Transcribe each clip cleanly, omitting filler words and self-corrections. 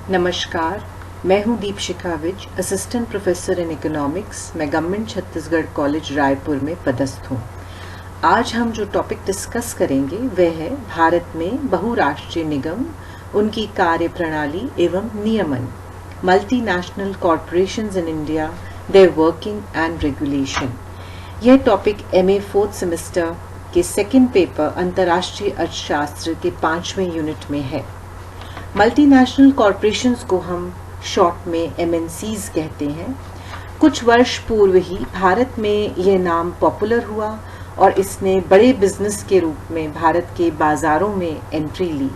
नमस्कार, मैं हूं Deepshikha Vij, assistant professor in economics. मैं गवर्नमेंट छत्तीसगढ़ कॉलेज रायपुर में पदस्थ हूं। आज हम जो टॉपिक डिस्कस करेंगे वह है भारत में बहुराष्ट्रीय निगम, उनकी कार्य प्रणाली एवं नियमन, multinational corporations in India, their working and regulation. यह टॉपिक MA 4th सेमेस्टर के सेकेंड पेपर अंतर्राष्ट्रीय अर्थशास्त्र के 5वें यूनिट में है। मल्टीनेशनल कॉरपोरेशंस को हम शॉर्ट में MNCs कहते हैं। कुछ वर्ष पूर्व ही भारत में यह नाम पॉपुलर हुआ और इसने बड़े बिजनेस के रूप में भारत के बाजारों में एंट्री ली।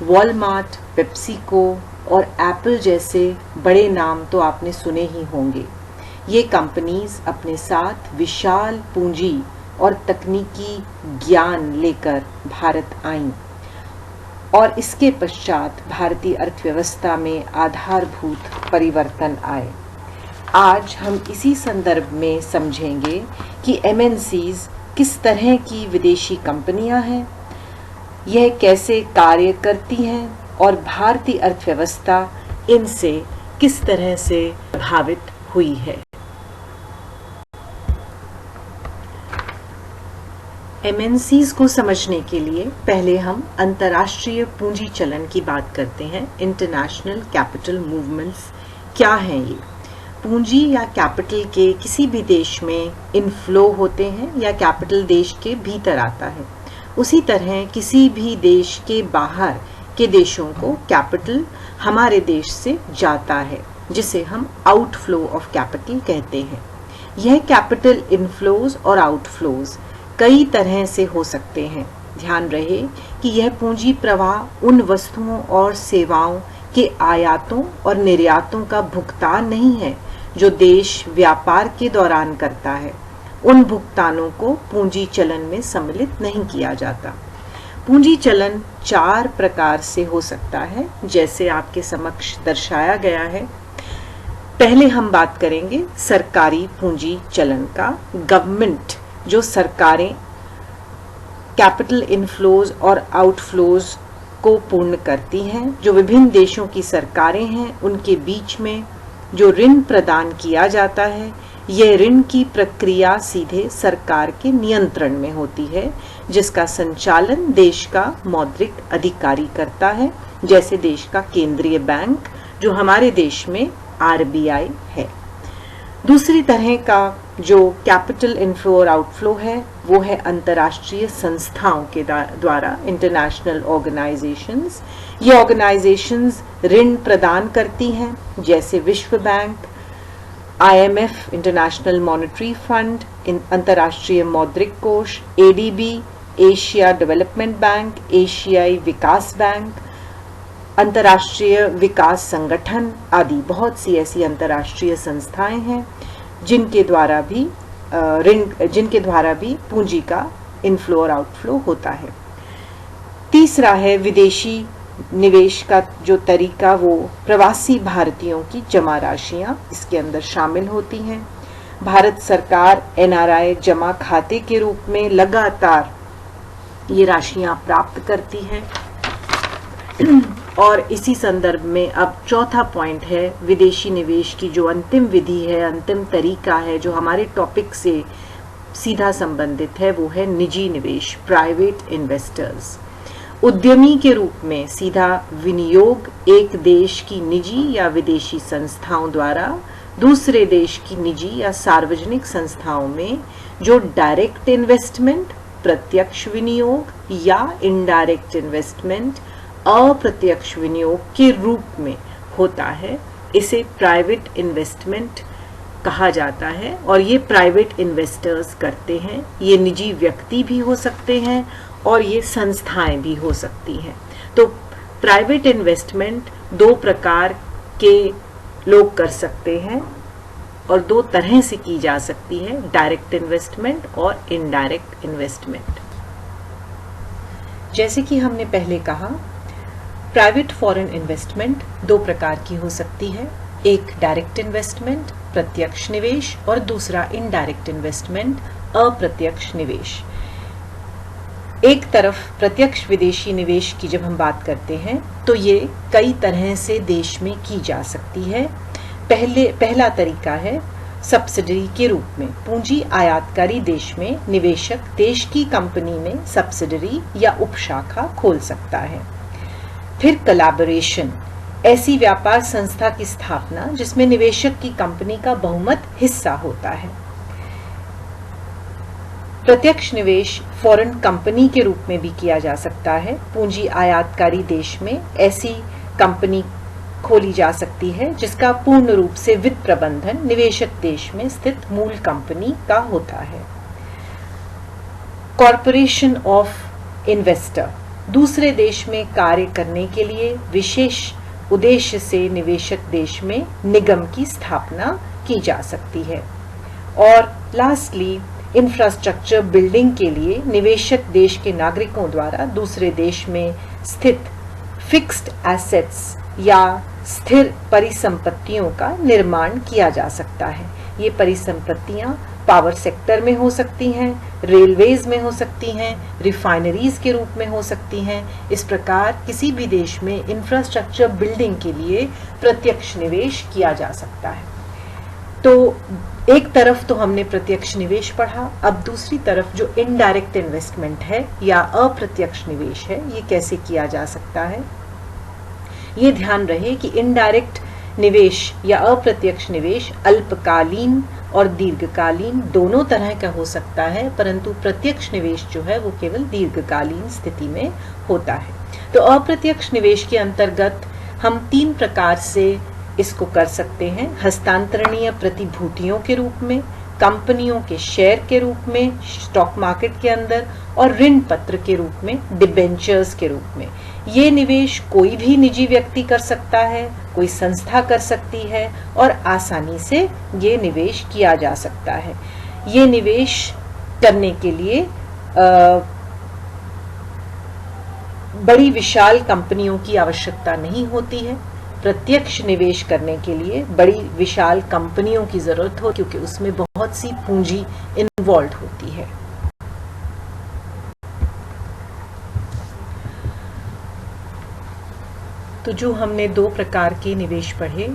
वॉलमार्ट, पेप्सिको और एप्पल जैसे बड़े नाम तो आपने सुने ही होंगे। ये कंपनीज अपने साथ विशाल पूंजी और तकनीकी ज्ञान लेकर भारत आईं और इसके पश्चात भारतीय अर्थव्यवस्था में आधारभूत परिवर्तन आए। आज हम इसी संदर्भ में समझेंगे कि MNCs किस तरह की विदेशी कंपनियां हैं, यह कैसे कार्य करती हैं और भारतीय अर्थव्यवस्था इनसे किस तरह से प्रभावित हुई है। MNCs को समझने के लिए पहले हम अंतर्राष्ट्रीय पूंजी चलन की बात करते हैं। इंटरनेशनल कैपिटल मूवमेंट्स क्या हैं ये? पूंजी या कैपिटल के किसी भी देश में इनफ्लो होते हैं या कैपिटल देश के भीतर आता है। उसी तरह किसी भी देश के बाहर के देशों को कैपिटल हमारे देश से जाता है, जिसे हम आउटफ्लो ऑफ कैपिटल कहते हैं। यह कैपिटल इनफ्लोज और आउटफ्लोज कई तरह से हो सकते हैं। ध्यान रहे कि यह पूंजी प्रवाह उन वस्तुओं और सेवाओं के आयातों और निर्यातों का भुगतान नहीं है जो देश व्यापार के दौरान करता है। उन भुगतानों को पूंजी चलन में सम्मिलित नहीं किया जाता। पूंजी चलन 4 प्रकार से हो सकता है, जैसे आपके समक्ष दर्शाया गया है। पहले हम बात करेंगे सरकारी पूंजी चलन का। गवर्नमेंट, जो सरकारें कैपिटल इनफ्लोज और आउटफ्लोज को पूर्ण करती हैं, जो विभिन्न देशों की सरकारें हैं, उनके बीच में जो ऋण प्रदान किया जाता है, यह ऋण की प्रक्रिया सीधे सरकार के नियंत्रण में होती है, जिसका संचालन देश का मौद्रिक अधिकारी करता है, जैसे देश का केंद्रीय बैंक, जो हमारे देश में RBI है। दूसरी तरह का जो कैपिटल इनफ्लो और आउटफ्लो है, वो है अंतर्राष्ट्रीय संस्थाओं के द्वारा, इंटरनेशनल ऑर्गेनाइजेशंस। ये ऑर्गेनाइजेशंस ऋण प्रदान करती हैं, जैसे विश्व bank, IMF, international monetary fund, अंतर्राष्ट्रीय मौद्रिक कोष, ADB, एशिया डेवलपमेंट बैंक, एशियाई विकास बैंक, अंतर्राष्ट्रीय विकास संगठन आदि बहुत सी ऐसी अंतर्राष्ट्रीय संस्थाएं हैं जिनके द्वारा भी पूंजी का इनफ्लो और आउटफ्लो होता है। तीसरा है विदेशी निवेश का जो तरीका, वो प्रवासी भारतीयों की जमा राशियां इसके अंदर शामिल होती हैं। भारत सरकार NRI जमा खाते के रूप में लगातार ये राशियां प्राप्त करती है। और इसी संदर्भ में अब चौथा पॉइंट है विदेशी निवेश की जो अंतिम विधि है, अंतिम तरीका है, जो हमारे टॉपिक से सीधा संबंधित है, वो है निजी निवेश, प्राइवेट इन्वेस्टर्स। उद्यमी के रूप में सीधा विनियोग एक देश की निजी या विदेशी संस्थाओं द्वारा दूसरे देश की निजी या सार्वजनिक संस्थाओं में जो डायरेक्ट इन्वेस्टमेंट, प्रत्यक्ष विनियोग या इनडायरेक्ट इन्वेस्टमेंट, अप्रत्यक्ष विनियोग के रूप में होता है, इसे प्राइवेट इन्वेस्टमेंट कहा जाता है। और ये प्राइवेट इन्वेस्टर्स करते हैं। ये निजी व्यक्ति भी हो सकते हैं और ये संस्थाएं भी हो सकती हैं। तो प्राइवेट इन्वेस्टमेंट 2 प्रकार के लोग कर सकते हैं और 2 तरह से की जा सकती है, डायरेक्ट इन्वेस्टमेंट और इनडायरेक्ट इन्वेस्टमेंट। जैसे कि हमने पहले कहा, प्राइवेट फॉरेन इन्वेस्टमेंट 2 प्रकार की हो सकती है। एक डायरेक्ट इन्वेस्टमेंट, प्रत्यक्ष निवेश, और दूसरा इनडायरेक्ट इन्वेस्टमेंट, अप्रत्यक्ष निवेश। एक तरफ प्रत्यक्ष विदेशी निवेश की जब हम बात करते हैं तो ये कई तरह से देश में की जा सकती है। पहला तरीका है सब्सिडरी के रूप में। पूंजी आयातकारी देश में निवेशक देश की कंपनी में सब्सिडरी या उपशाखा खोल सकता है। फिर कोलैबोरेशन, ऐसी व्यापार संस्था की स्थापना जिसमें निवेशक की कंपनी का बहुमत हिस्सा होता है। प्रत्यक्ष निवेश फॉरेन कंपनी के रूप में भी किया जा सकता है। पूंजी आयातकारी देश में ऐसी कंपनी खोली जा सकती है जिसका पूर्ण रूप से वित्त प्रबंधन निवेशक देश में स्थित मूल कंपनी का होता है। कॉरपोरेशन ऑफ इन्वेस्टर, दूसरे देश में कार्य करने के लिए विशेष उद्देश्य से निवेशक देश में निगम की स्थापना की जा सकती है। और लास्टली इंफ्रास्ट्रक्चर बिल्डिंग के लिए निवेशक देश के नागरिकों द्वारा दूसरे देश में स्थित फिक्स्ड एसेट्स या स्थिर परिसंपत्तियों का निर्माण किया जा सकता है। ये परिसंपत्तियां पावर सेक्टर में हो सकती हैं, रेलवेज में हो सकती हैं, रिफाइनरीज के रूप में हो सकती हैं। इस प्रकार किसी भी देश में इंफ्रास्ट्रक्चर बिल्डिंग के लिए प्रत्यक्ष निवेश किया जा सकता है। तो एक तरफ तो हमने प्रत्यक्ष निवेश पढ़ा, अब दूसरी तरफ जो इनडायरेक्ट इन्वेस्टमेंट है या अप्रत्यक्ष निवेश है, ये कैसे किया जा सकता है। ये ध्यान रहे कि इनडायरेक्ट निवेश या अप्रत्यक्ष निवेश अल्पकालीन और दीर्घकालीन दोनों तरह का हो सकता है, परंतु प्रत्यक्ष निवेश जो है वो केवल दीर्घकालीन स्थिति में होता है। तो अप्रत्यक्ष निवेश के अंतर्गत हम 3 प्रकार से इसको कर सकते हैं। हस्तांतरणीय प्रतिभूतियों के रूप में, कंपनियों के शेयर के रूप में स्टॉक मार्केट के अंदर, और ऋण पत्र के रूप में डिबेंचर्स के रूप में। ये निवेश कोई भी निजी व्यक्ति कर सकता है, कोई संस्था कर सकती है और आसानी से ये निवेश किया जा सकता है। ये निवेश करने के लिए बड़ी विशाल कंपनियों की आवश्यकता नहीं होती है। प्रत्यक्ष निवेश करने के लिए बड़ी विशाल कंपनियों की जरूरत हो, क्योंकि उसमें बहुत सी पूंजी इन्वॉल्व होती है। तो जो हमने 2 प्रकार के निवेश पढ़े,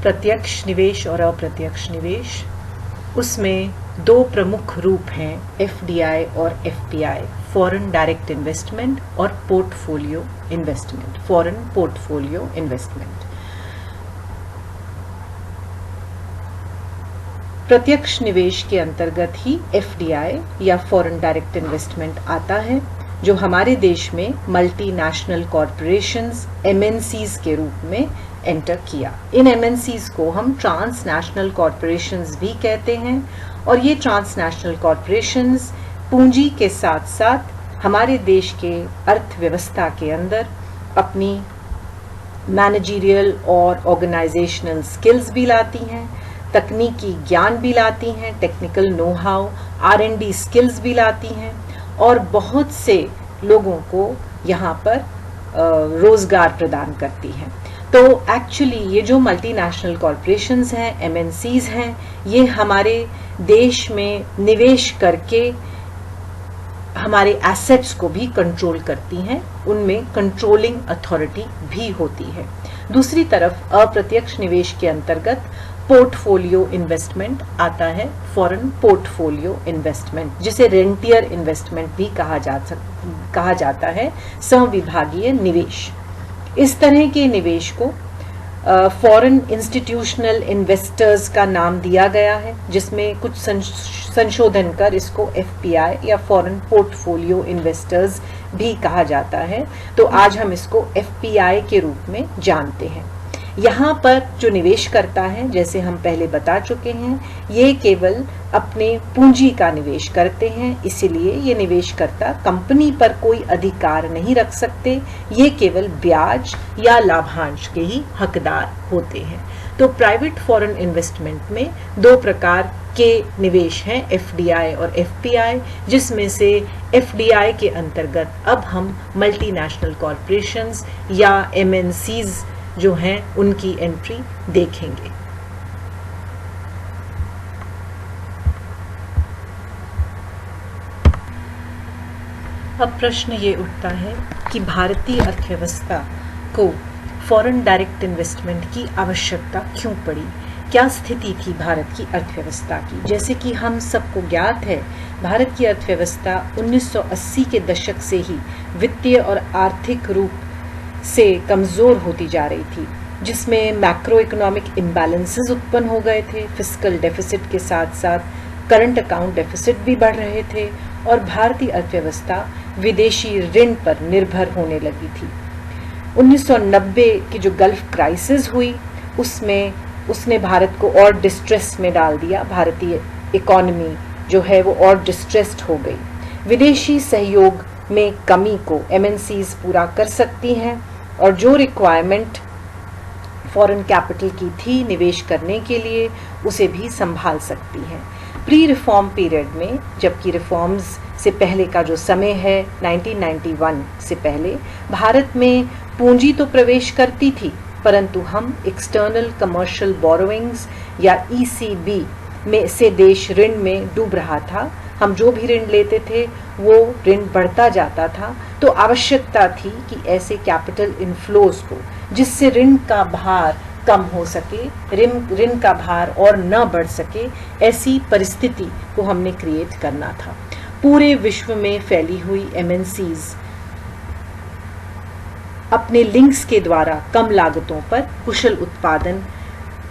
प्रत्यक्ष निवेश और अप्रत्यक्ष निवेश, उसमें 2 प्रमुख रूप हैं, एफडीआई और एफपीआई, फॉरेन डायरेक्ट इन्वेस्टमेंट और portfolio investment, foreign portfolio investment. प्रत्यक्ष निवेश के अंतर्गत ही एफडीआई या फॉरेन डायरेक्ट इन्वेस्टमेंट आता है, जो हमारे देश में मल्टीनेशनल कॉरपोरेशंस एमएनसीज के रूप में एंटर किया। इन एमएनसीज को हम ट्रांसनेशनल कॉरपोरेशंस भी कहते हैं, और ये ट्रांसनेशनल कॉरपोरेशंस पूंजी के साथ साथ हमारे देश के अर्थव्यवस्था के अंदर अपनी मैनेजरियल और ऑर्गेनाइजेशनल स्किल्स भी लाती हैं, तकनीकी ज्ञान भी लाती हैं, technical know how R&D skills भी लाती हैं, और बहुत से लोगों को यहाँ पर रोजगार प्रदान करती हैं। तो एक्चुअली ये जो मल्टीनेशनल कॉरपोरेशंस हैं, एमएनसीज हैं, ये हमारे देश में निवेश करके हमारे एसेट्स को भी कंट्रोल करती हैं, उनमें कंट्रोलिंग अथॉरिटी भी होती है। दूसरी तरफ अप्रत्यक्ष निवेश के अंतर्गत पोर्टफोलियो इन्वेस्टमेंट आता है, फॉरेन पोर्टफोलियो इन्वेस्टमेंट, जिसे रेंटियर इन्वेस्टमेंट भी कहा जाता है, संविभागीय निवेश। इस तरह के निवेश को फॉरेन इंस्टीट्यूशनल इन्वेस्टर्स का नाम दिया गया है, जिसमें कुछ संशोधन कर इसको एफपीआई या फॉरेन पोर्टफोलियो इन्वेस्टर्स भी कहा जाता है। तो आज हम इसको एफपीआई के रूप में जानते हैं। यहाँ पर जो निवेश करता है, जैसे हम पहले बता चुके हैं, ये केवल अपने पूंजी का निवेश करते हैं, इसीलिए ये निवेशकर्ता कंपनी पर कोई अधिकार नहीं रख सकते, ये केवल ब्याज या लाभांश के ही हकदार होते हैं। तो प्राइवेट फॉरेन इन्वेस्टमेंट में 2 प्रकार के निवेश हैं, एफडीआई और एफपीआई, जिसमें से एफडीआई के अंतर्गत अब हम मल्टीनेशनल कॉरपोरेशंस या एमएनसीज जो हैं उनकी एंट्री देखेंगे। अब प्रश्न ये उठता है कि भारतीय अर्थव्यवस्था को फॉरेन डायरेक्ट इन्वेस्टमेंट की आवश्यकता क्यों पड़ी। क्या स्थिति थी भारत की अर्थव्यवस्था की। जैसे कि हम सबको ज्ञात है, भारत की अर्थव्यवस्था 1980 के दशक से ही वित्तीय और आर्थिक रूप से कमज़ोर होती जा रही थी, जिसमें मैक्रो इकोनॉमिक इम्बैलेंसेस उत्पन्न हो गए थे। फिस्कल डेफिसिट के साथ साथ करंट अकाउंट डेफिसिट भी बढ़ रहे थे और भारतीय अर्थव्यवस्था विदेशी ऋण पर निर्भर होने लगी थी। 1990 की जो गल्फ क्राइसिस हुई उसने भारत को और डिस्ट्रेस में डाल दिया। भारतीय इकोनॉमी जो है वो और डिस्ट्रेस्ड हो गई। विदेशी सहयोग में कमी को एमएनसीज पूरा कर सकती हैं और जो रिक्वायरमेंट फॉरेन कैपिटल की थी निवेश करने के लिए उसे भी संभाल सकती हैं। प्री रिफॉर्म पीरियड में, जबकि रिफॉर्म्स से पहले का जो समय है 1991 से पहले, भारत में पूंजी तो प्रवेश करती थी, परंतु हम एक्सटर्नल कमर्शियल बोरोइंग्स या ईसीबी में से देश ऋण में डूब रहा था। हम जो भी ऋण लेते थे वो ऋण बढ़ता जाता था। तो आवश्यकता थी कि ऐसे कैपिटल इनफ्लोज को, जिससे ऋण का भार कम हो सके, ऋण का भार और न बढ़ सके, ऐसी परिस्थिति को हमने क्रिएट करना था। पूरे विश्व में फैली हुई एमएनसीज अपने लिंक्स के द्वारा कम लागतों पर कुशल उत्पादन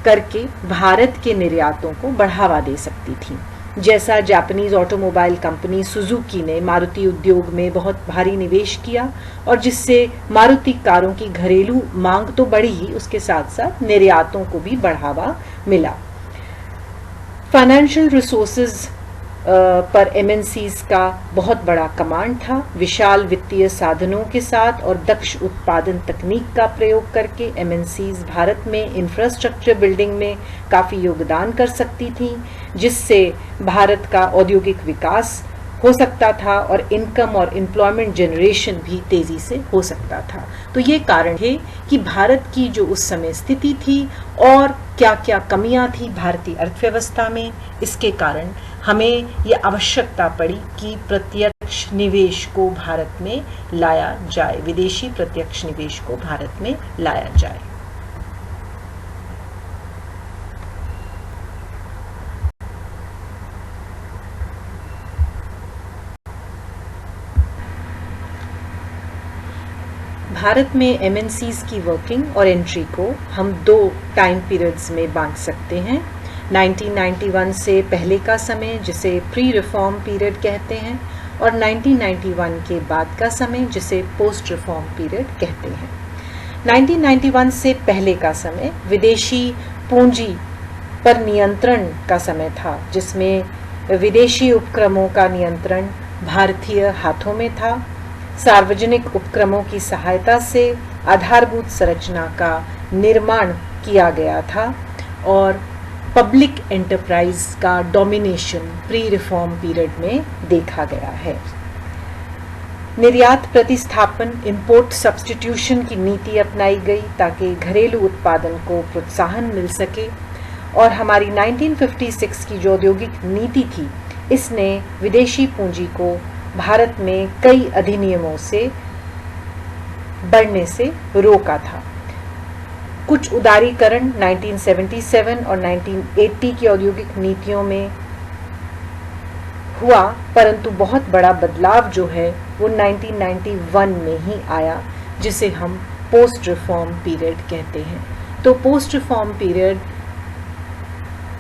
करके भारत के निर्यातों को बढ़ावा दे सकती थी। जैसा जापानीज ऑटोमोबाइल कंपनी सुजुकी ने मारुति उद्योग में बहुत भारी निवेश किया और जिससे मारुति कारों की घरेलू मांग तो बढ़ी ही, उसके साथ साथ निर्यातों को भी बढ़ावा मिला। फाइनेंशियल रिसोर्सेज पर एमएनसीज का बहुत बड़ा कमांड था। विशाल वित्तीय साधनों के साथ और दक्ष उत्पादन तकनीक का प्रयोग करके एमएनसीज भारत में इंफ्रास्ट्रक्चर बिल्डिंग में काफ़ी योगदान कर सकती थीं, जिससे भारत का औद्योगिक विकास हो सकता था और इनकम और एम्प्लॉयमेंट जनरेशन भी तेज़ी से हो सकता था। तो ये कारण है कि भारत की जो उस समय स्थिति थी और क्या क्या कमियां थी भारतीय अर्थव्यवस्था में, इसके कारण हमें ये आवश्यकता पड़ी कि प्रत्यक्ष निवेश को भारत में लाया जाए, विदेशी प्रत्यक्ष निवेश को भारत में लाया जाए। भारत में एमएनसीज की वर्किंग और एंट्री को हम दो टाइम पीरियड्स में बांट सकते हैं। 1991 से पहले का समय, जिसे प्री रिफॉर्म पीरियड कहते हैं, और 1991 के बाद का समय, जिसे पोस्ट रिफॉर्म पीरियड कहते हैं। 1991 से पहले का समय विदेशी पूंजी पर नियंत्रण का समय था, जिसमें विदेशी उपक्रमों का नियंत्रण भारतीय हाथों में था। सार्वजनिक उपक्रमों की सहायता से आधारभूत संरचना का निर्माण किया गया था और पब्लिक एंटरप्राइज का डोमिनेशन प्री रिफॉर्म पीरियड में देखा गया है। निर्यात प्रतिस्थापन, इंपोर्ट सब्स्टिट्यूशन की नीति अपनाई गई ताकि घरेलू उत्पादन को प्रोत्साहन मिल सके और हमारी 1956 की जो औद्योगिक नीति थी, इसने विदेशी पूंजी को भारत में कई अधिनियमों से बढ़ने से रोका था। कुछ उदारीकरण 1977 और 1980 की औद्योगिक नीतियों में हुआ, परंतु बहुत बड़ा बदलाव जो है वो 1991 में ही आया, जिसे हम पोस्ट रिफॉर्म पीरियड कहते हैं। तो पोस्ट रिफॉर्म पीरियड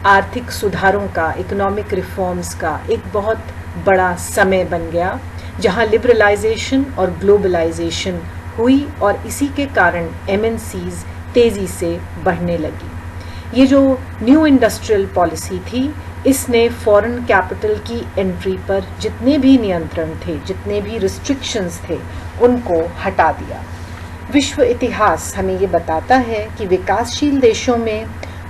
आर्थिक सुधारों का, इकोनॉमिक रिफॉर्म्स का एक बहुत बड़ा समय बन गया, जहां लिबरलाइजेशन और ग्लोबलाइजेशन हुई और इसी के कारण एमएनसीज तेजी से बढ़ने लगी। ये जो न्यू इंडस्ट्रियल पॉलिसी थी, इसने फॉरेन कैपिटल की एंट्री पर जितने भी नियंत्रण थे, जितने भी रिस्ट्रिक्शंस थे, उनको हटा दिया। विश्व इतिहास हमें ये बताता है कि विकासशील देशों में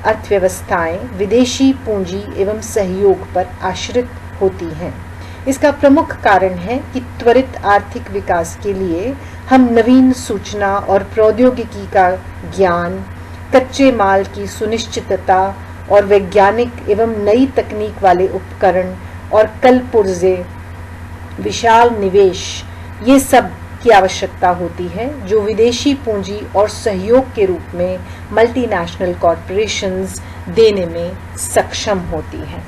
अर्थव्यवस्थाएं विदेशी पूंजी एवं सहयोग पर आश्रित होती हैं। इसका प्रमुख कारण है कि त्वरित आर्थिक विकास के लिए हम नवीन सूचना और प्रौद्योगिकी का ज्ञान, कच्चे माल की सुनिश्चितता और वैज्ञानिक एवं नई तकनीक वाले उपकरण और कल पुर्जे, विशाल निवेश ये सब की आवश्यकता होती है जो विदेशी पूंजी और सहयोग के रूप में मल्टीनेशनल कॉरपोरेशंस देने में सक्षम होती हैं।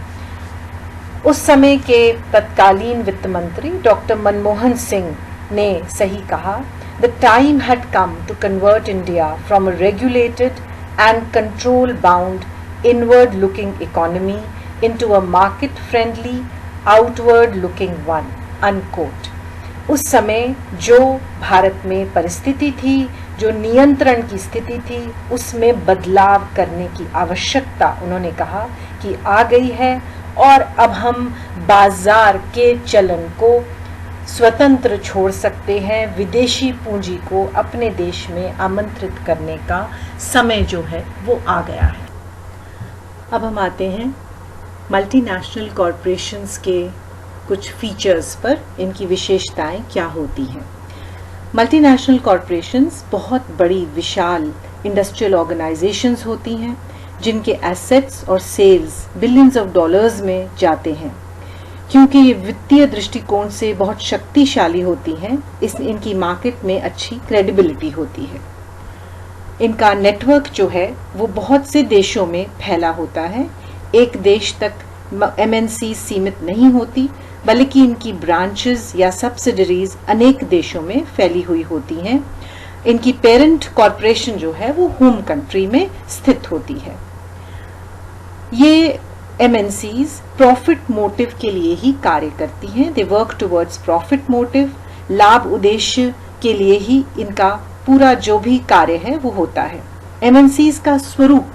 उस समय के तत्कालीन वित्त मंत्री डॉक्टर मनमोहन सिंह ने सही कहा, the time had come to convert India from a regulated and control bound inward looking economy into a market friendly outward looking one, unquote. उस समय जो भारत में परिस्थिति थी, जो नियंत्रण की स्थिति थी, उसमें बदलाव करने की आवश्यकता उन्होंने कहा कि आ गई है और अब हम बाजार के चलन को स्वतंत्र छोड़ सकते हैं। विदेशी पूंजी को अपने देश में आमंत्रित करने का समय जो है वो आ गया है। अब हम आते हैं मल्टीनेशनल कॉरपोरेशंस के कुछ फीचर्स पर, इनकी विशेषताएं क्या होती हैं। मल्टीनेशनल कॉरपोरेशंस बहुत बड़ी विशाल इंडस्ट्रियल ऑर्गेनाइजेशंस होती हैं जिनके एसेट्स और सेल्स बिलियंस ऑफ डॉलर्स में जाते हैं। क्योंकि ये वित्तीय दृष्टिकोण से बहुत शक्तिशाली होती हैं, इनकी मार्केट में अच्छी क्रेडिबिलिटी होती है। इनका नेटवर्क जो है वो बहुत से देशों में फैला होता है। एक देश तक एमएनसी सीमित नहीं होती, बल्कि इनकी ब्रांचेस या सब्सिडरीज अनेक देशों में फैली हुई होती हैं। इनकी पेरेंट कॉरपोरेशन जो है वो होम कंट्री में स्थित होती है। ये एमएनसीज प्रॉफिट मोटिव के लिए ही कार्य करती हैं। They work towards profit motive, लाभ उद्देश्य के लिए ही इनका पूरा जो भी कार्य है वो होता है। एमएनसीज का स्वरूप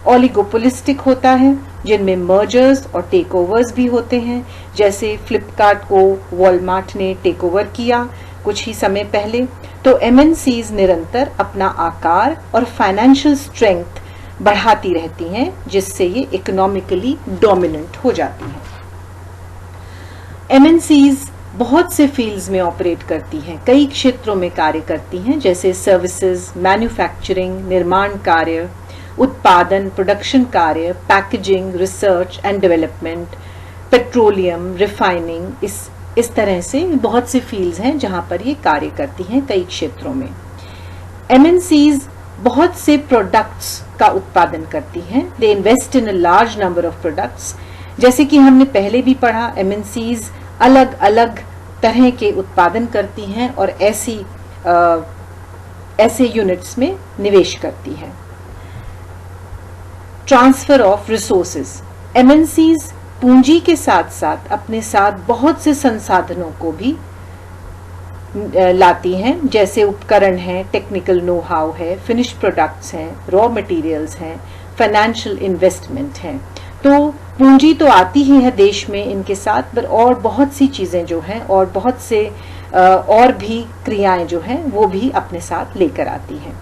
ओलिगोपोलिस्टिक होता है, जिनमें मर्जर्स और टेक ओवर्स भी होते हैं। जैसे फ्लिपकार्ट को वॉलमार्ट ने टेक ओवर किया कुछ ही समय पहले। तो एमएनसीज निरंतर अपना आकार और फाइनेंशियल स्ट्रेंथ बढ़ाती रहती हैं, जिससे ये इकोनॉमिकली डोमिनेंट हो जाती हैं। एमएनसीज बहुत से फील्ड्स में ऑपरेट करती हैं, कई क्षेत्रों में कार्य करती हैं, जैसे सर्विसेज, मैन्युफैक्चरिंग, निर्माण कार्य, उत्पादन, प्रोडक्शन कार्य, packaging, research and development, petroleum, refining. इस तरह से बहुत से फील्ड्स हैं जहां पर ये कार्य करती हैं कई क्षेत्रों में। एमएनसीज बहुत से प्रोडक्ट्स का उत्पादन करती हैं। They invest in a large number of products. जैसे कि हमने पहले भी पढ़ा, एमएनसीज अलग अलग तरह के उत्पादन करती हैं और ऐसे यूनिट्स में निवेश करती हैं। ट्रांसफर ऑफ रिसोर्सेज, एमएनसीज पूंजी के साथ साथ अपने साथ बहुत से संसाधनों को भी लाती हैं, जैसे उपकरण हैं, टेक्निकल नो हाउ है, फिनिश प्रोडक्ट्स हैं, रॉ मटेरियल्स हैं, फाइनेंशियल इन्वेस्टमेंट हैं। तो पूंजी तो आती ही है देश में इनके साथ, पर और बहुत सी चीजें जो हैं और बहुत से और भी क्रियाएं जो हैं वो भी अपने साथ लेकर आती हैं।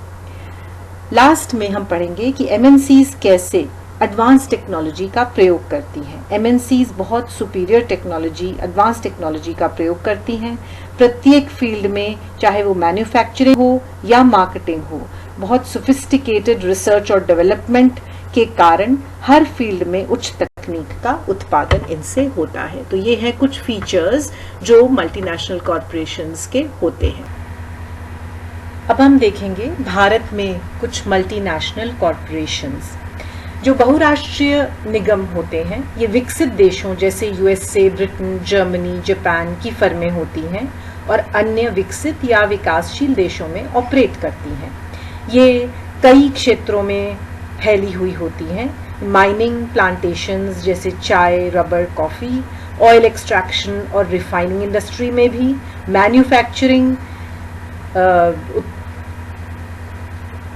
लास्ट में हम पढ़ेंगे कि एमएनसीज कैसे एडवांस टेक्नोलॉजी का प्रयोग करती हैं। एमएनसीज बहुत सुपीरियर टेक्नोलॉजी, एडवांस टेक्नोलॉजी का प्रयोग करती हैं प्रत्येक फील्ड में, चाहे वो मैन्युफैक्चरिंग हो या मार्केटिंग हो। बहुत सोफिस्टिकेटेड रिसर्च और डेवलपमेंट के कारण हर फील्ड में उच्च तकनीक का उत्पादन इनसे होता है। तो ये है कुछ फीचर्स जो मल्टीनेशनल कॉरपोरेशंस के होते हैं। अब हम देखेंगे भारत में कुछ मल्टीनेशनल कॉरपोरेशंस। जो बहुराष्ट्रीय निगम होते हैं ये विकसित देशों जैसे यूएसए, ब्रिटेन, जर्मनी, जापान की फर्में होती हैं और अन्य विकसित या विकासशील देशों में ऑपरेट करती हैं। ये कई क्षेत्रों में फैली हुई होती हैं। माइनिंग, प्लांटेशंस जैसे चाय, रबर, कॉफी, ऑयल एक्सट्रैक्शन और रिफाइनिंग इंडस्ट्री में भी, मैन्युफैक्चरिंग,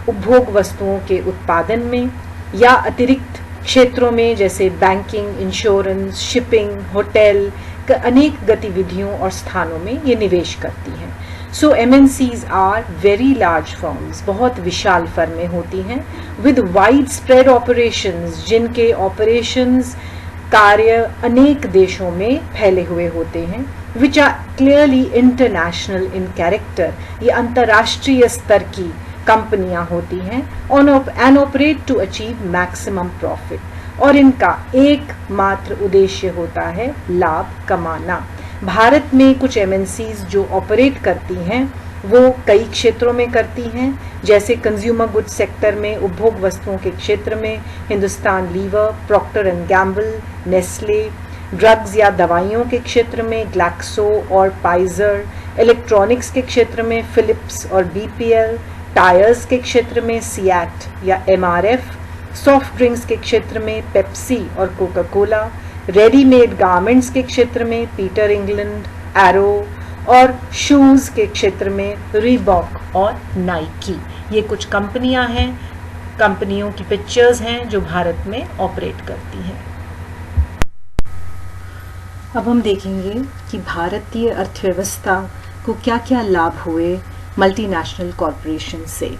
उपभोग वस्तुओं के उत्पादन में, या अतिरिक्त क्षेत्रों में जैसे बैंकिंग, इंश्योरेंस, शिपिंग, होटल, अनेक गतिविधियों और स्थानों में ये निवेश करती हैं। So MNCs are very large firms, बहुत विशाल फर्में होती हैं विद वाइड स्प्रेड ऑपरेशंस, जिनके ऑपरेशंस कार्य अनेक देशों में फैले हुए होते हैं, which are clearly international in character. ये अंतर्राष्ट्रीय स्तर की कंपनियां होती हैं and operate to achieve maximum profit, और इनका एकमात्र उद्देश्य होता है लाभ कमाना। भारत में कुछ एमएनसीज जो ऑपरेट करती हैं वो कई क्षेत्रों में करती हैं, जैसे कंज्यूमर गुड्स सेक्टर में, उपभोग वस्तुओं के क्षेत्र में Hindustan Lever, Procter and Gamble, Nestle, drugs या दवाइयों के क्षेत्र में ग्लैक्सो और पाइजर, इलेक्ट्रॉनिक्स के क्षेत्र में फिलिप्स और बीपीएल, टायर्स के क्षेत्र में सिएट या एमआरएफ, सॉफ्ट ड्रिंक्स के क्षेत्र में पेप्सी और कोका कोला, रेडीमेड गारमेंट्स के क्षेत्र में पीटर इंग्लैंड, एरो और शूज के क्षेत्र में रीबॉक और नाइकी। ये कुछ कंपनियां हैं, कंपनियों की पिक्चर्स हैं जो भारत में ऑपरेट करती हैं। अब हम देखेंगे कि भारतीय अर्थव्यवस्था को क्या क्या लाभ हुए मल्टीनेशनल कॉरपोरेशन से।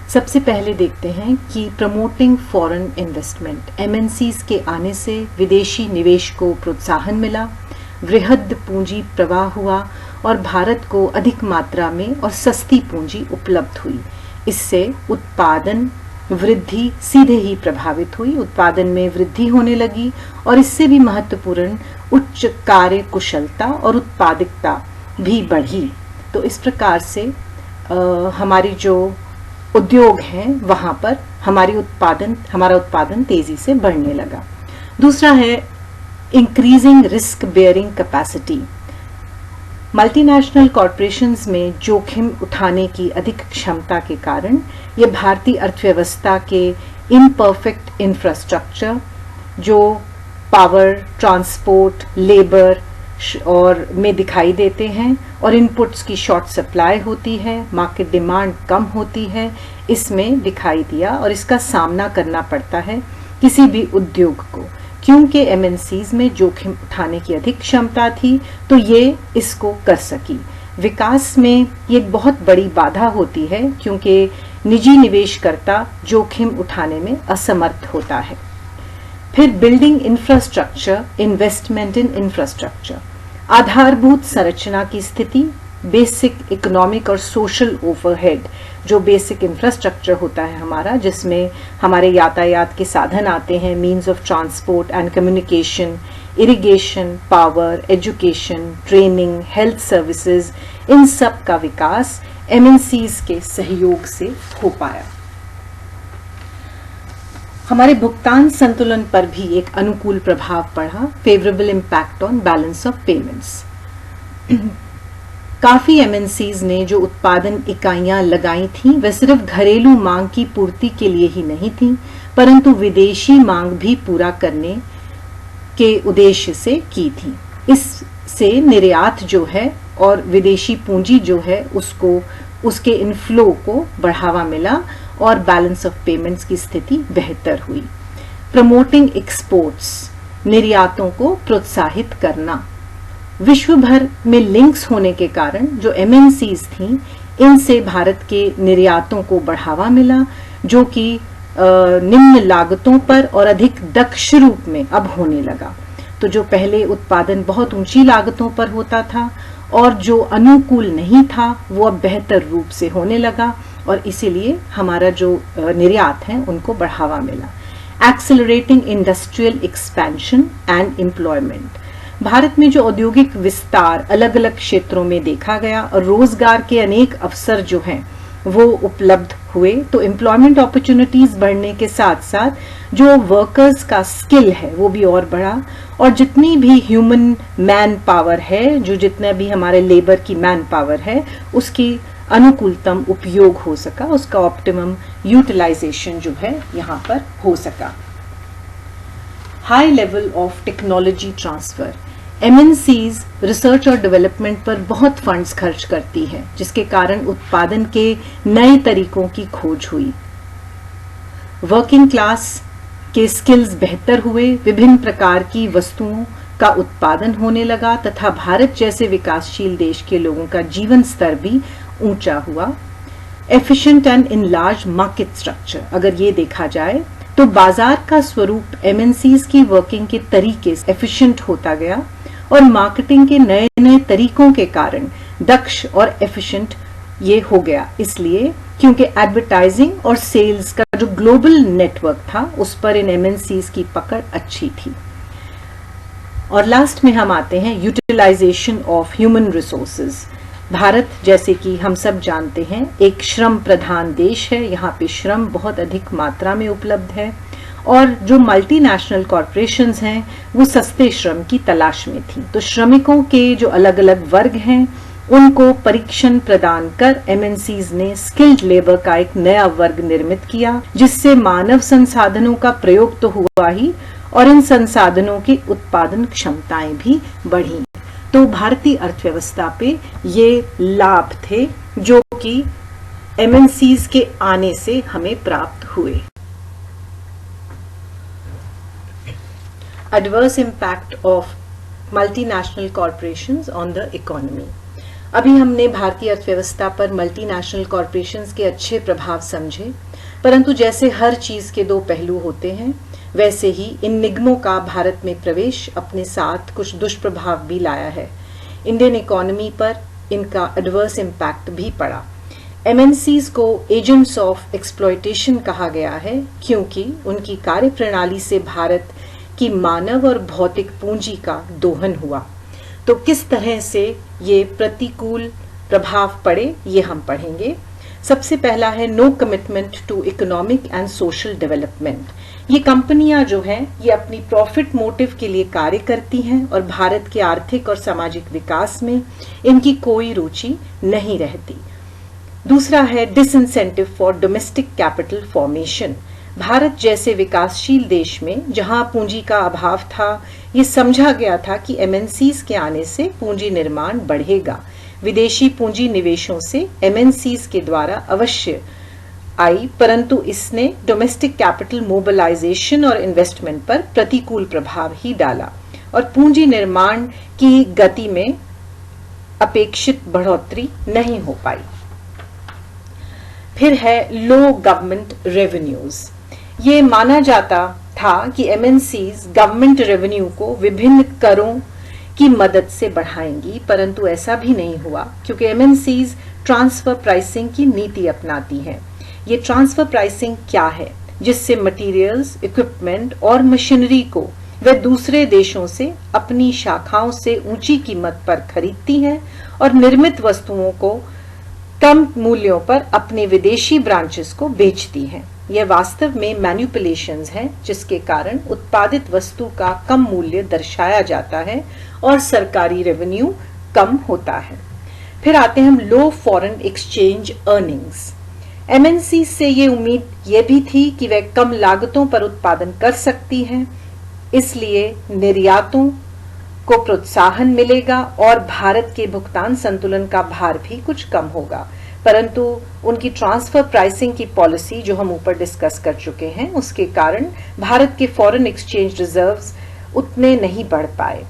सबसे पहले देखते हैं कि प्रमोटिंग फॉरेन इन्वेस्टमेंट, एमएनसीज के आने से विदेशी निवेश को प्रोत्साहन मिला, वृहद पूंजी प्रवाह हुआ और भारत को अधिक मात्रा में और सस्ती पूंजी उपलब्ध हुई। इससे उत्पादन वृद्धि सीधे ही प्रभावित हुई, उत्पादन में वृद्धि होने लगी और इससे भी महत्वपूर्ण उच्च कार्य कुशलता और उत्पादकता भी बढ़ी। तो इस प्रकार से हमारी जो उद्योग हैं वहाँ पर हमारा उत्पादन तेजी से बढ़ने लगा। दूसरा है increasing risk bearing capacity. Multinational corporations में जोखिम उठाने की अधिक क्षमता के कारण ये भारतीय अर्थव्यवस्था के इम्परफेक्ट इंफ्रास्ट्रक्चर, जो पावर, ट्रांसपोर्ट, लेबर और में दिखाई देते हैं और इनपुट्स की शॉर्ट सप्लाई होती है, मार्केट डिमांड कम होती है, इसमें दिखाई दिया और इसका सामना करना पड़ता है किसी भी उद्योग को। क्योंकि एमएनसीज में जोखिम उठाने की अधिक क्षमता थी तो ये इसको कर सकी। विकास में ये एक बहुत बड़ी बाधा होती है क्योंकि निजी निवेशकर्ता जोखिम उठाने में असमर्थ होता है। फिर building infrastructure, investment in infrastructure, आधारभूत संरचना की स्थिति, बेसिक इकोनॉमिक और सोशल ओवरहेड, जो बेसिक इंफ्रास्ट्रक्चर होता है हमारा, जिसमें हमारे यातायात के साधन आते हैं, means of transport and communication, irrigation, power, education, training, health services, इन सब का विकास एमएनसीज के सहयोग से हो पाया। हमारे भुगतान संतुलन पर भी एक अनुकूल प्रभाव पड़ा, favourable impact on balance of payments. काफी एमएनसीज ने जो उत्पादन इकाइयां लगाई थीं वह सिर्फ घरेलू मांग की पूर्ति के लिए ही नहीं थीं, परंतु विदेशी मांग भी पूरा करने के उद्देश्य से की थी। इससे निर्यात जो है और विदेशी पूंजी जो है उसके इनफ्लो को बढ़ावा मिला और बैलेंस ऑफ पेमेंट्स की स्थिति बेहतर हुई। प्रमोटिंग एक्सपोर्ट्स, निर्यातों को प्रोत्साहित करना। विश्व भर में लिंक्स होने के कारण जो एमएनसीज थीं, इनसे भारत के निर्यातों को बढ़ावा मिला, जो कि निम्न लागतों पर और अधिक दक्ष रूप में अब होने लगा। तो जो पहले उत्पादन बहुत ऊंची लागतों पर होता था और जो अनुकूल नहीं था वो अब बेहतर रूप से होने लगा और इसीलिए हमारा जो निर्यात है उनको बढ़ावा मिला। Accelerating industrial expansion and employment, Bharat में जो औद्योगिक विस्तार अलग अलग क्षेत्रों में देखा गया और रोजगार के अनेक अवसर जो हैं वो उपलब्ध हुए, तो एम्प्लॉयमेंट अपॉर्चुनिटीज बढ़ने के साथ साथ जो वर्कर्स का स्किल है वो भी और बढ़ा और जितनी भी ह्यूमन मैन पावर है, जो जितना भी हमारे लेबर की मैन पावर है, उसकी अनुकूलतम उपयोग हो सका, उसका ऑप्टिमम यूटिलाइजेशन जो है यहाँ पर हो सका। High level of technology transfer, MNCs research और डेवलपमेंट पर बहुत फंड्स खर्च करती है, जिसके कारण उत्पादन के नए तरीकों की खोज हुई। वर्किंग क्लास के स्किल्स बेहतर हुए, विभिन्न प्रकार की वस्तुओं का उत्पादन होने लगा तथा भारत जैसे विकासशील देश के लोगों का जीवन स्तर भी ऊंचा हुआ। Efficient and enlarge market structure, अगर ये देखा जाए तो बाजार का स्वरूप एमएनसीज की वर्किंग के तरीके से एफिशिएंट होता गया और मार्केटिंग के नए नए तरीकों के कारण दक्ष और एफिशिएंट ये हो गया, इसलिए क्योंकि एडवर्टाइजिंग और सेल्स का जो ग्लोबल नेटवर्क था उस पर इन एमएनसीज की पकड़ अच्छी थी। और लास्ट में हम आते हैं utilisation of human resources. Bharat जैसे कि हम सब जानते हैं एक श्रम प्रधान देश है, यहाँ पे श्रम बहुत अधिक मात्रा में उपलब्ध है और जो मल्टीनेशनल कॉरपोरेशंस हैं वो सस्ते श्रम की तलाश में थी। तो श्रमिकों के जो अलग अलग वर्ग हैं उनको परीक्षण प्रदान कर एमएनसीज ने स्किल्ड लेबर का एक नया वर्ग निर्मित किया, जिससे मानव संसाधनों का प्रयोग तो हुआ ही और इन संसाधनों की उत्पादन क्षमताएं भी बढ़ी। तो भारतीय अर्थव्यवस्था पे ये लाभ थे जो कि एमएनसीज के आने से हमें प्राप्त हुए। Adverse impact of multinational corporations on the economy। अभी हमने भारतीय अर्थव्यवस्था पर मल्टीनेशनल कॉरपोरेशंस के अच्छे प्रभाव समझे, परंतु जैसे हर चीज के दो पहलू होते हैं वैसे ही इन निगमों का भारत में प्रवेश अपने साथ कुछ दुष्प्रभाव भी लाया है। इंडियन इकोनॉमी पर इनका एडवर्स इम्पैक्ट भी पड़ा। एमएनसीज को एजेंट्स ऑफ एक्सप्लॉयटेशन कहा गया है क्योंकि उनकी कार्यप्रणाली से भारत कि मानव और भौतिक पूंजी का दोहन हुआ। तो किस तरह से ये प्रतिकूल प्रभाव पड़े ये हम पढ़ेंगे। सबसे पहला है no commitment to economic and social development. ये कंपनियां जो हैं ये अपनी प्रॉफिट मोटिव के लिए कार्य करती हैं और भारत के आर्थिक और सामाजिक विकास में इनकी कोई रुचि नहीं रहती। दूसरा है disincentive for domestic capital formation. Bharat जैसे विकासशील देश में जहां पूंजी का अभाव था, ये समझा गया था कि एमएनसीज के आने से पूंजी निर्माण बढ़ेगा। विदेशी पूंजी निवेशों से एमएनसीज के द्वारा अवश्य आई, परंतु इसने डोमेस्टिक कैपिटल मोबिलाइजेशन और इन्वेस्टमेंट पर प्रतिकूल प्रभाव ही डाला और पूंजी निर्माण की गति में अपेक्षित बढ़ोतरी नहीं हो पाई। फिर है लो गवर्नमेंट रेवेन्यूज। ये माना जाता था कि एमएनसीज गवर्नमेंट रेवेन्यू को विभिन्न करों की मदद से बढ़ाएंगी, परंतु ऐसा भी नहीं हुआ क्योंकि एमएनसीज ट्रांसफर प्राइसिंग की नीति अपनाती हैं। ये ट्रांसफर प्राइसिंग क्या है? जिससे मटेरियल्स, इक्विपमेंट और मशीनरी को वे दूसरे देशों से अपनी शाखाओं से ऊंची कीमत पर खरीदती हैं और निर्मित वस्तुओं को कम मूल्यों पर अपने विदेशी ब्रांचेस को बेचती हैं। यह वास्तव में मैनिपुलेशंस हैं जिसके कारण उत्पादित वस्तु का कम मूल्य दर्शाया जाता है और सरकारी रेवेन्यू कम होता है। फिर आते हैं हम लो फॉरेन एक्सचेंज अर्निंग्स। एमएनसी से ये उम्मीद ये भी थी कि वे कम लागतों पर उत्पादन कर सकती हैं, इसलिए निर्यातों को प्रोत्साहन मिलेगा और भारत के भुगतान संतुलन का भार भी कुछ कम होगा। परंतु उनकी ट्रांसफर प्राइसिंग की पॉलिसी जो हम ऊपर डिस्कस कर चुके हैं उसके कारण भारत के फॉरेन एक्सचेंज रिजर्व्स उतने नहीं बढ़ पाए।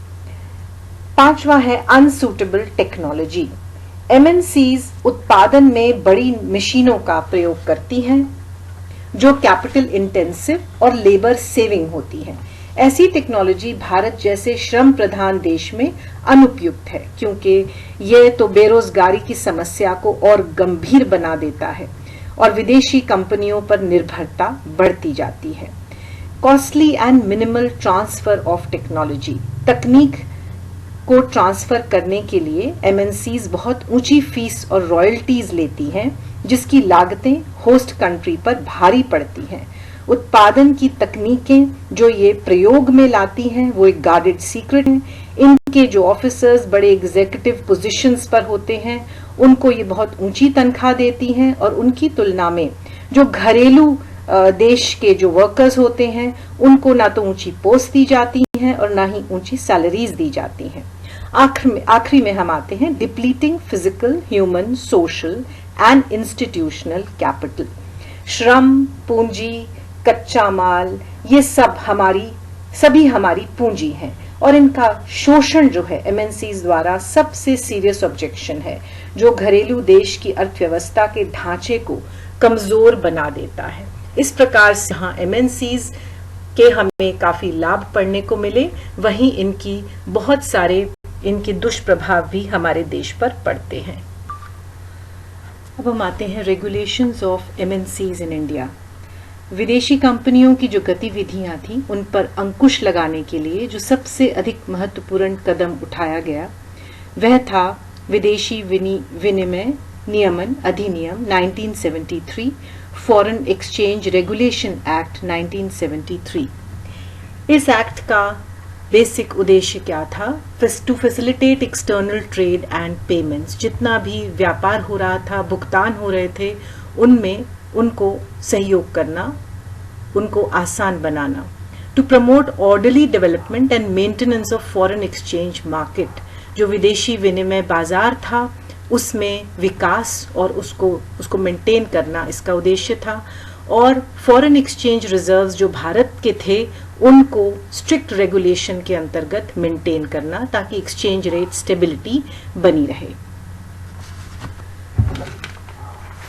पांचवा है अनसूटेबल टेक्नोलॉजी। एमएनसीज उत्पादन में बड़ी मशीनों का प्रयोग करती हैं जो कैपिटल इंटेंसिव और लेबर सेविंग होती है। ऐसी टेक्नोलॉजी भारत जैसे श्रम प्रधान देश में अनुपयुक्त है क्योंकि यह तो बेरोजगारी की समस्या को और गंभीर बना देता है और विदेशी कंपनियों पर निर्भरता बढ़ती जाती है। Costly and minimal transfer of technology. तकनीक को ट्रांसफर करने के लिए एमएनसीज बहुत ऊंची फीस और रॉयल्टीज लेती हैं जिसकी लागतें होस्ट कंट्री पर भारी पड़ती हैं। उत्पादन की तकनीकें जो ये प्रयोग में लाती हैं वो एक गार्डेड सीक्रेट है। इनके जो ऑफिसर्स बड़े एग्जीक्यूटिव पोजीशंस पर होते हैं उनको ये बहुत ऊंची तनख्वाह देती हैं और उनकी तुलना में जो घरेलू देश के जो वर्कर्स होते हैं उनको ना तो ऊंची पोस्ट दी जाती हैं और ना ही ऊंची सैलरीज दी जाती हैं। आखिरी में हम आते हैं depleting physical, human, social and institutional capital. श्रम, पूंजी, कच्चा माल, ये सभी हमारी पूंजी हैं और इनका शोषण जो है एमएनसीज द्वारा सबसे सीरियस ऑब्जेक्शन है जो घरेलू देश की अर्थव्यवस्था के ढांचे को कमजोर बना देता है। इस प्रकार से हाँ एमएनसीज के हमें काफी लाभ पढ़ने को मिले, वहीं इनकी बहुत सारे इनके दुष्प्रभाव भी हमारे देश पर पड़ते हैं। अब हम आते हैं regulations of MNCs in India. विदेशी कंपनियों की जो गतिविधियां थी उन पर अंकुश लगाने के लिए जो सबसे अधिक महत्वपूर्ण कदम उठाया गया वह था विदेशी विनिमय नियमन अधिनियम 1973, फॉरेन एक्सचेंज रेगुलेशन एक्ट 1973। इस एक्ट का बेसिक उद्देश्य क्या था? To facilitate external trade and payments. जितना भी व्यापार हो रहा था, भुगतान हो रहे थे, उनमें उनको सहयोग करना, उनको आसान बनाना। To promote orderly development and maintenance of foreign exchange market. जो विदेशी विनिमय बाजार था उसमें विकास और उसको मेंटेन करना इसका उद्देश्य था। और फॉरेन एक्सचेंज रिजर्व्स जो भारत के थे उनको स्ट्रिक्ट रेगुलेशन के अंतर्गत मेंटेन करना ताकि एक्सचेंज रेट स्टेबिलिटी बनी रहे।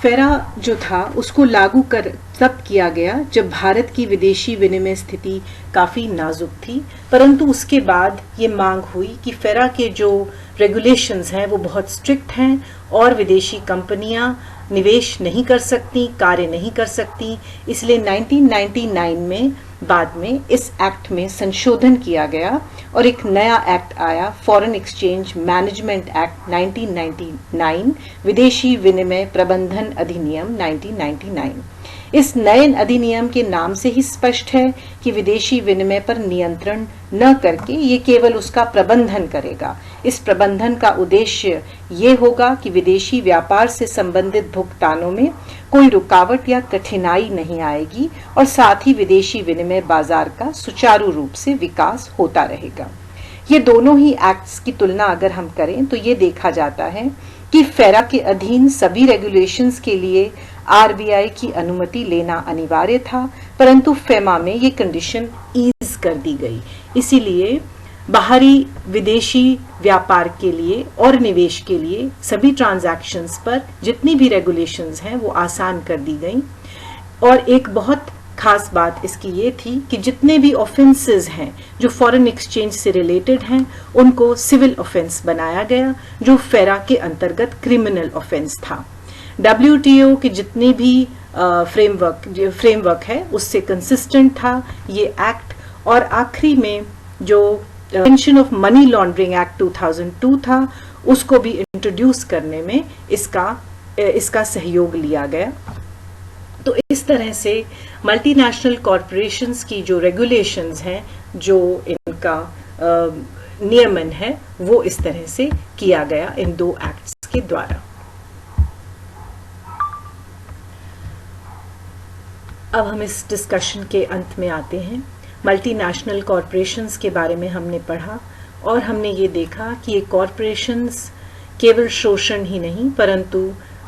फेरा जो था उसको लागू कर तब किया गया जब भारत की विदेशी विनिमय स्थिति काफी नाजुक थी, परंतु उसके बाद ये मांग हुई कि फेरा के जो रेगुलेशंस हैं वो बहुत स्ट्रिक्ट हैं और विदेशी कंपनियां निवेश नहीं कर सकती, कार्य नहीं कर सकती। इसलिए 1999 में बाद में इस एक्ट में संशोधन किया गया और एक नया एक्ट आया, फॉरेन एक्सचेंज मैनेजमेंट एक्ट 1999, विदेशी विनिमय प्रबंधन अधिनियम 1999। इस नए अधिनियम के नाम से ही स्पष्ट है कि विदेशी विनिमय पर नियंत्रण न करके ये केवल उसका प्रबंधन करेगा। इस प्रबंधन का उद्देश्य ये होगा कि विदेशी व्यापार से संबंधित भुगतानों में कोई रुकावट या कठिनाई नहीं आएगी और साथ ही विदेशी विनिमय बाजार का सुचारू रूप से विकास होता रहेगा। ये दोनों ही एक्ट्स की तुलना अगर हम करें तो ये देखा जाता है कि फेरा के अधीन सभी रेगुलेशंस के लिए आरबीआई की अनुमति लेना अनिवार्य था, परंतु फेमा में ये कंडीशन ईज कर दी गई। इसीलिए बाहरी विदेशी व्यापार के लिए और निवेश के लिए सभी ट्रांजैक्शंस पर जितनी भी रेगुलेशंस हैं वो आसान कर दी गई। और एक बहुत खास बात इसकी ये थी कि जितने भी ऑफेंसेस हैं जो फॉरेन एक्सचेंज से रिलेटेड हैं उनको सिविल ऑफेंस बनाया गया, जो फेरा के अंतर्गत क्रिमिनल ऑफेंस था। WTO के जितने भी फ्रेमवर्क है उससे कंसिस्टेंट था ये एक्ट। और आखिरी में जो prevention of money laundering act 2002 था उसको भी इंट्रोड्यूस करने में इसका सहयोग लिया गया। तो इस तरह से मल्टीनेशनल कॉरपोरेशंस की जो रेगुलेशंस हैं, जो इनका नियमन है, वो इस तरह से किया गया इन दो एक्ट्स के द्वारा। अब हम इस डिस्कशन के अंत में आते हैं। मल्टीनेशनल कॉरपोरेशंस के बारे में हमने पढ़ा और हमने ये देखा कि ये कॉरपोरेशंस केवल शोषण ही नहीं परंतु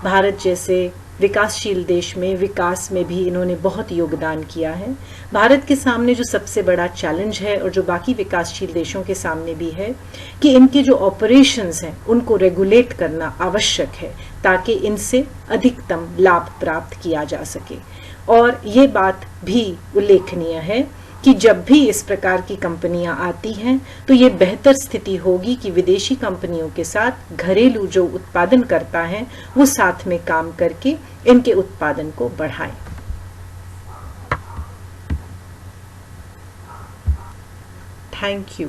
भारत जैसे विकासशील देश में विकास में भी इन्होंने बहुत योगदान किया है। भारत के सामने जो सबसे बड़ा चैलेंज है और जो बाकी विकासशील देशों के सामने भी है कि इनके जो ऑपरेशंस हैं उनको रेगुलेट करना आवश्यक है ताकि इनसे अधिकतम लाभ प्राप्त किया जा सके। और ये बात भी उल्लेखनीय है कि जब भी इस प्रकार की कंपनियां आती हैं तो ये बेहतर स्थिति होगी कि विदेशी कंपनियों के साथ घरेलू जो उत्पादन करता है वो साथ में काम करके इनके उत्पादन को बढ़ाएं। Thank you.